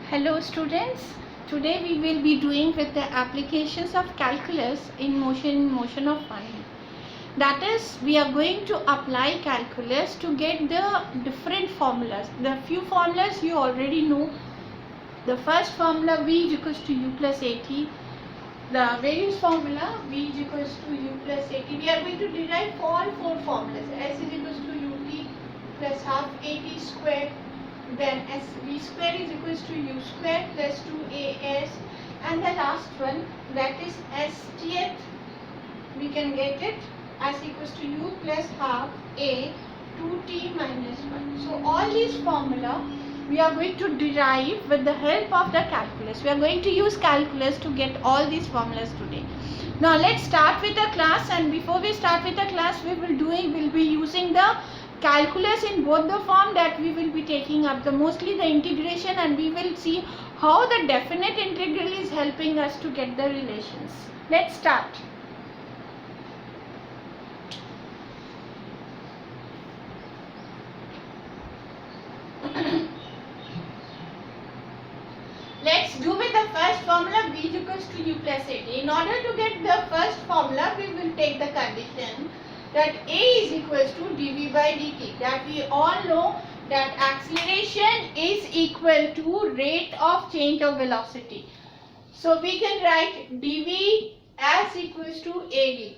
Hello students, today we will be doing with the applications of calculus in motion of one. That is, we are going to apply calculus to get the different formulas. The few formulas you already know. The first formula v is equals to u plus at. The various formula v is equals to u plus at. We are going to derive all four formulas. S is equals to ut plus half at square. Then s v square is equals to u square plus 2as, and the last one, that is st, we can get it as equals to u plus half a 2t minus 1. So all these formula we are going to derive with the help of the calculus. We are going to use calculus to get all these formulas today. Now let's start with the class, and before we start with the class, we will be using the calculus in both the form that we will be taking up, the mostly the integration, and we will see how the definite integral is helping us to get the relations. Let's start. Let's do with the first formula v is equals to u plus at. In order to get the first formula, we will take the condition that a is equals to dv by dt. That we all know that acceleration is equal to rate of change of velocity. So we can write dv as equals to a dt.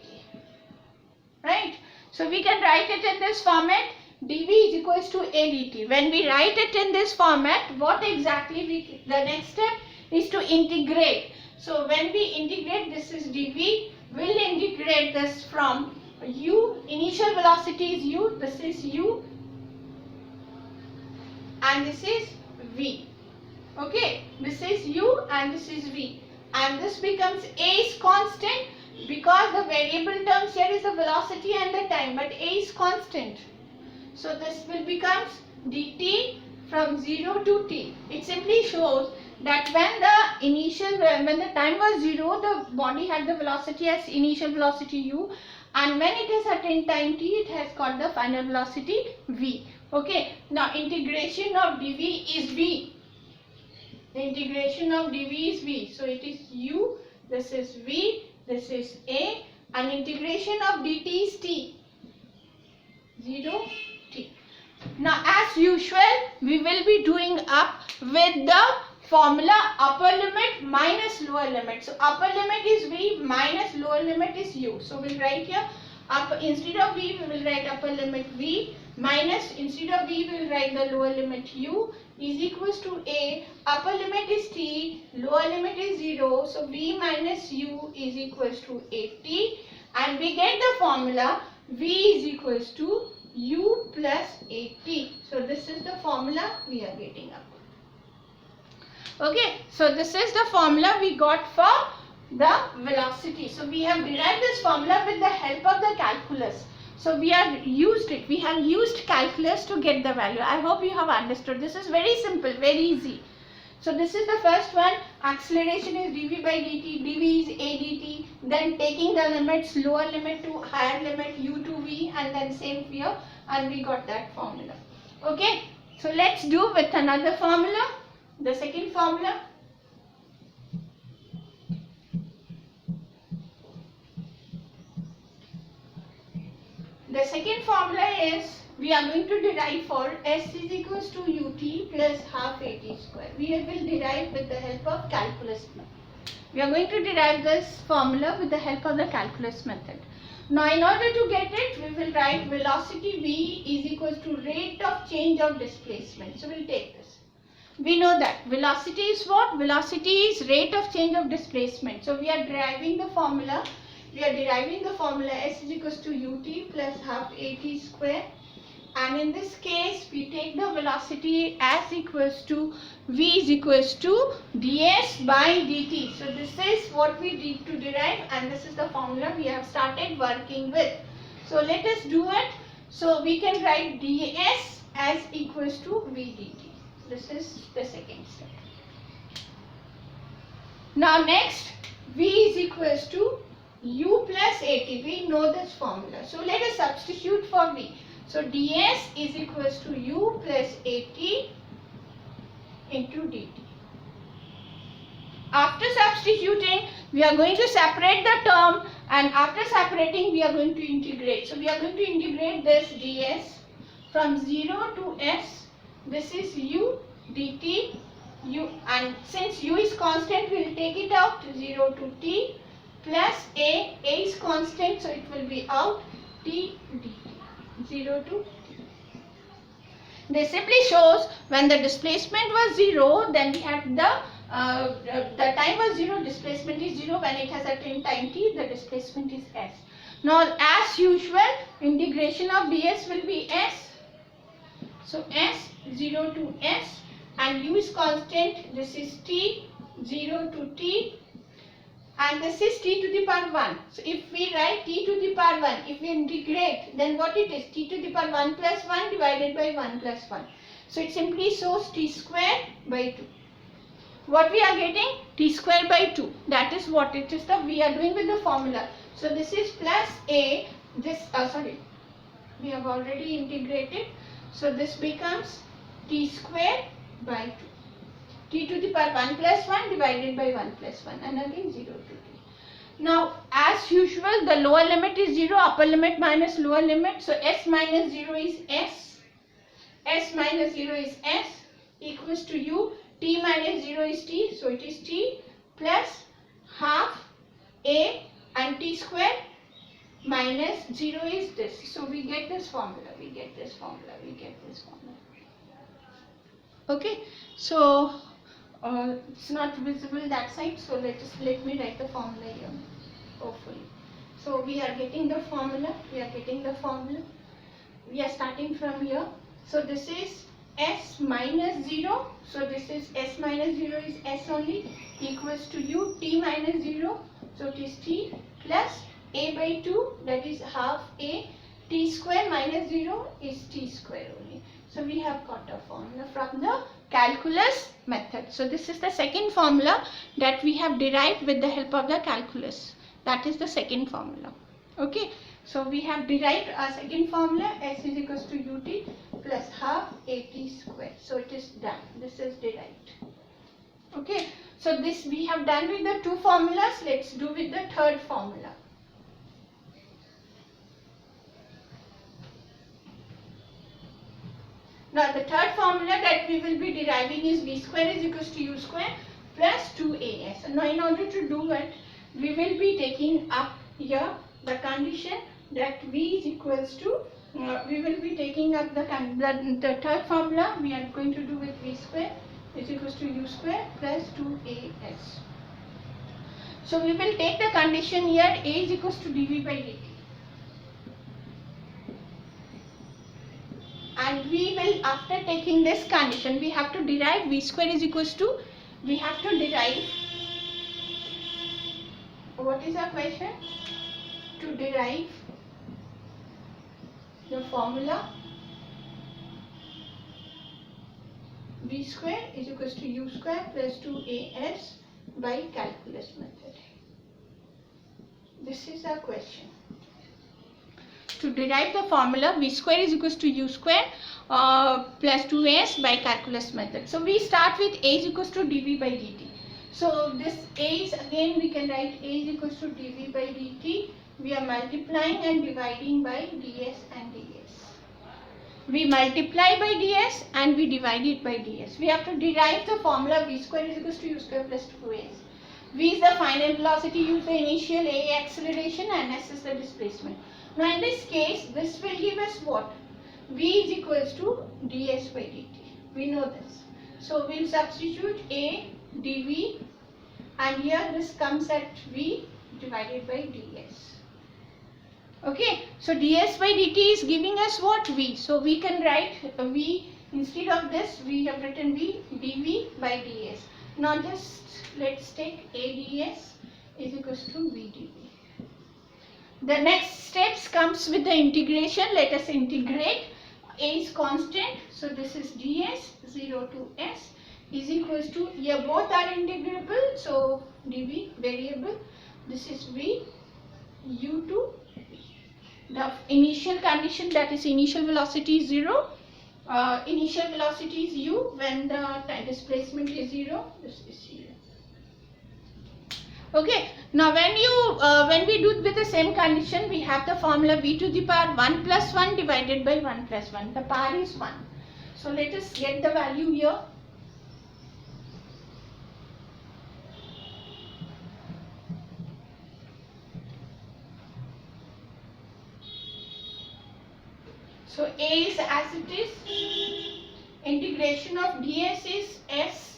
Right? So we can write it in this format. dv is equals to a dt. When we write it in this format, what exactly the next step is to integrate. So when we integrate, this is dv, we'll integrate this from u, initial velocity is u, this is u, and this is v. Okay, this is u and this is v, and this becomes a is constant because the variable terms here is the velocity and the time, but a is constant. So this will become dt from 0 to t. It simply shows that when the time was 0, the body had the velocity as initial velocity u, and when it is certain time t, it has got the final velocity v. Okay, now integration of dv is v. The integration of dv is v. So it is u, this is v, this is a, and integration of dt is t. 0 t. Now as usual, we will be doing up with the formula upper limit minus lower limit. So upper limit is v minus lower limit is u. So we'll write here instead of v, we will write upper limit v minus, instead of v, we will write the lower limit u is equals to a. Upper limit is t, lower limit is 0. So v minus u is equals to 80, and we get the formula v is equals to u plus 80. So this is the formula we are getting up. Okay, so this is the formula we got for the velocity. So we have derived this formula with the help of the calculus. So we have used it. We have used calculus to get the value. I hope you have understood. This is very simple, very easy. So this is the first one. Acceleration is dv by dt. dv is a dt. Then taking the limits, lower limit to higher limit, u to v, and then same here, and we got that formula. Okay. So let's do with another formula. The second formula. The second formula is, we are going to derive for s is equals to ut plus half at square. We will derive with the help of calculus. We are going to derive this formula with the help of the calculus method. Now in order to get it, we will write velocity v is equals to rate of change of displacement. So we'll take this. We know that velocity is what? Velocity is rate of change of displacement. So we are deriving the formula. We are deriving the formula s is equals to ut plus half at square, and in this case we take the velocity as equals to v is equals to ds by dt. So this is what we need to derive, and this is the formula we have started working with. So let us do it. So we can write ds as equals to v dt. This is the second step. Now next, v is equals to u plus at. We know this formula. So let us substitute for v. So ds is equals to u plus at into dt. after substituting, we are going to separate the term, and after separating, we are going to integrate. So we are going to integrate this ds from 0 to s. This is u dt u, and since u is constant, we will take it out, 0 to t plus a is constant, so it will be out t dt, 0 to t. This simply shows when the displacement was 0, then we have the time was 0, displacement is 0. When it has a time t, the displacement is s. Now as usual, integration of ds will be s. So s 0 to s, and u is constant, this is t, 0 to t, and this is t to the power 1. So if we write t to the power 1, if we integrate, then what it is? T to the power 1 plus 1 divided by 1 plus 1. So it simply shows t square by 2. What we are getting? T square by 2. That is what it is that we are doing with the formula. So this is plus a, this, we have already integrated. So this becomes t square by 2. T to the power 1 plus 1 divided by 1 plus 1, and again 0 to t. Now as usual, the lower limit is 0, upper limit minus lower limit. So s minus 0 is s. S minus 0 is s equals to u. T minus 0 is t. So it is t plus half a, and t square minus 0 is this. So we get this formula, we get this formula, we get this formula. Okay, so it's not visible that side, so let me write the formula here, hopefully. So we are getting the formula, we are starting from here. So this is s minus 0, so this is s minus 0 is s only, equals to u, t minus 0, so it is t plus a by 2, that is half a, t square minus 0 is t square only. So we have got a formula from the calculus method. So this is the second formula that we have derived with the help of the calculus. That is the second formula. Okay. So we have derived our second formula, s is equals to ut plus half at square. So it is done. This is derived. Okay. So this we have done with the two formulas. Let's do with the third formula. Now the third formula that we will be deriving is v square is equals to u square plus 2as. Now in order to do it, we will be taking up here the condition that v is equals to, we will be taking up the third formula. We are going to do with v square is equals to u square plus 2as. So we will take the condition here, a is equals to dv by dt. And we will, after taking this condition, we have to derive v square is equals to, we have to derive, what is our question? To derive the formula v square is equals to u square plus 2as by calculus method. This is our question. To derive the formula v square is equals to u square plus 2as by calculus method. So we start with a is equals to dv by dt. So this a is, again we can write a is equals to dv by dt. We are multiplying and dividing by ds and ds. We multiply by ds and we divide it by ds. We have to derive the formula v square is equals to u square plus 2as. V is the final velocity, u is the initial, a acceleration, and s is the displacement. Now in this case, this will give us what? V is equals to ds by dt. We know this. So we will substitute a dv, and here this comes at v divided by ds. Okay, so ds by dt is giving us what? V. So we can write v, instead of this we have written v dv by ds. Now just let's take a ds is equals to v dv. The next steps comes with the integration. Let us integrate. A is constant, so this is ds 0 to s is equals to, here both are integrable, so dv variable, this is v, u to v. The initial condition, that is initial velocity is 0, initial velocity is u when the displacement is 0, this is 0. Okay, now when we do with the same condition, we have the formula v to the power 1 plus 1 divided by 1 plus 1. The power is 1. So let us get the value here. So a is as it is. Integration of ds is s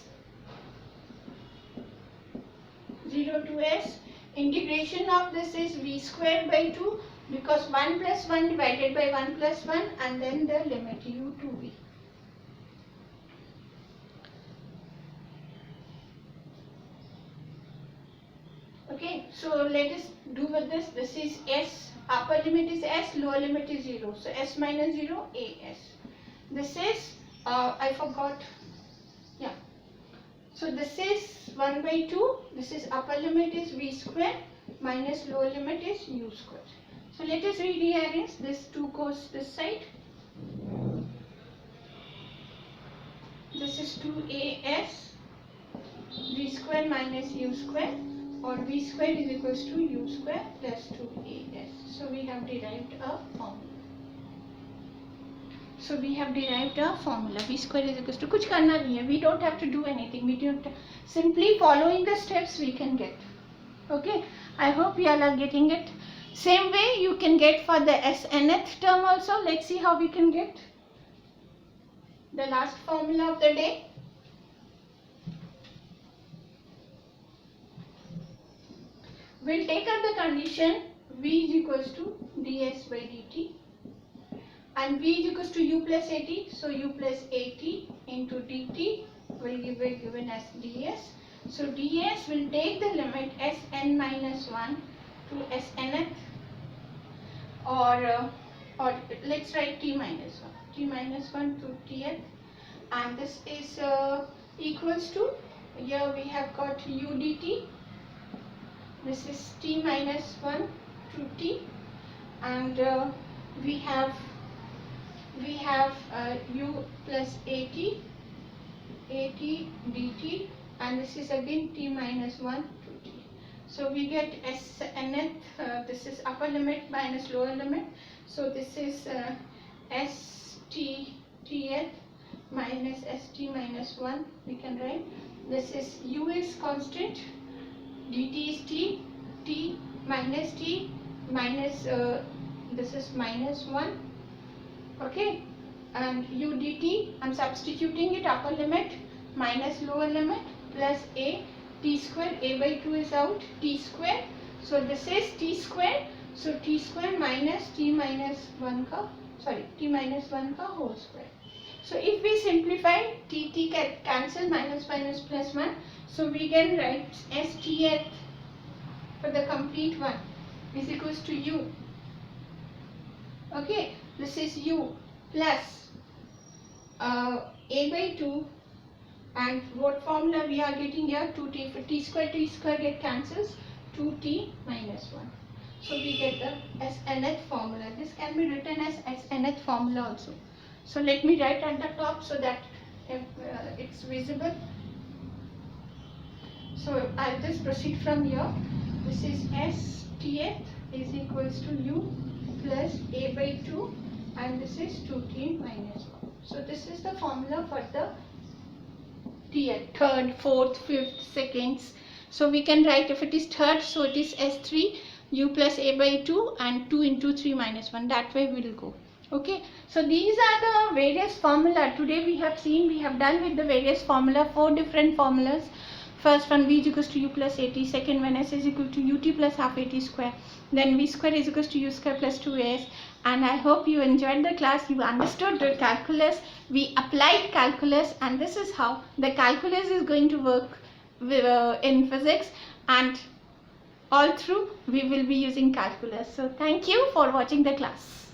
0 to s. Integration of this is v square by 2, because 1 plus 1 divided by 1 plus 1, and then the limit u to v. Okay, so let us do with this. This is s, upper limit is s, lower limit is 0. So s minus 0, as. This is, I forgot, yeah. So this is 1 by 2, this is upper limit is v square minus lower limit is u square. So let us rearrange. This 2 goes this side. This is 2as v square minus u square, or v square is equals to u square plus 2as. So we have derived a formula. So we have derived a formula. V square is equals to, kuch karna nahi hai. We don't have to do anything. We don't, simply following the steps we can get. Okay, I hope you all are getting it. Same way you can get for the snth term also. Let's see how we can get the last formula of the day. We'll take up the condition v is equals to ds by dt, and v is equals to u plus at. So u plus at into dt will be given as ds. So ds will take the limit sn minus 1 to snth, or let's write t minus 1 to tth, and this is equals to, here we have got u dt. This is t minus 1 to t, and we have u plus at dt, and this is again t minus 1 to t. So we get snth, this is upper limit minus lower limit. So this is sttth minus st minus 1, we can write. This is u is constant, dt is t minus this is minus 1. Okay, and u dt, I'm substituting it, upper limit minus lower limit plus a t square, a by 2 is out, t square. So this is t square, so t square minus t minus 1 ka whole square. So if we simplify, t can cancel, minus plus 1, so we can write sth for the complete one is equals to u. Okay, this is u plus a by 2, and what formula we are getting here, 2t, for t square get cancels, 2t minus 1. So we get the snth formula. This can be written as snth formula also. So let me write at the top so that it's visible. So I'll just proceed from here. This is sth is equals to u plus a by 2, and this is 2t minus 1. So this is the formula for the tth, third, fourth, fifth, seconds. So we can write, if it is third, so it is s3 u plus a by 2 and 2 into 3 minus 1. That way we will go. Okay, so these are the various formula. Today we have done with the various formula, 4 different formulas. First one, v is equals to u plus at. Second one, s is equal to ut plus half at square. Then v square is equals to u square plus 2as. And I hope you enjoyed the class. You understood the calculus. We applied calculus, and this is how the calculus is going to work in physics. And all through we will be using calculus. So thank you for watching the class.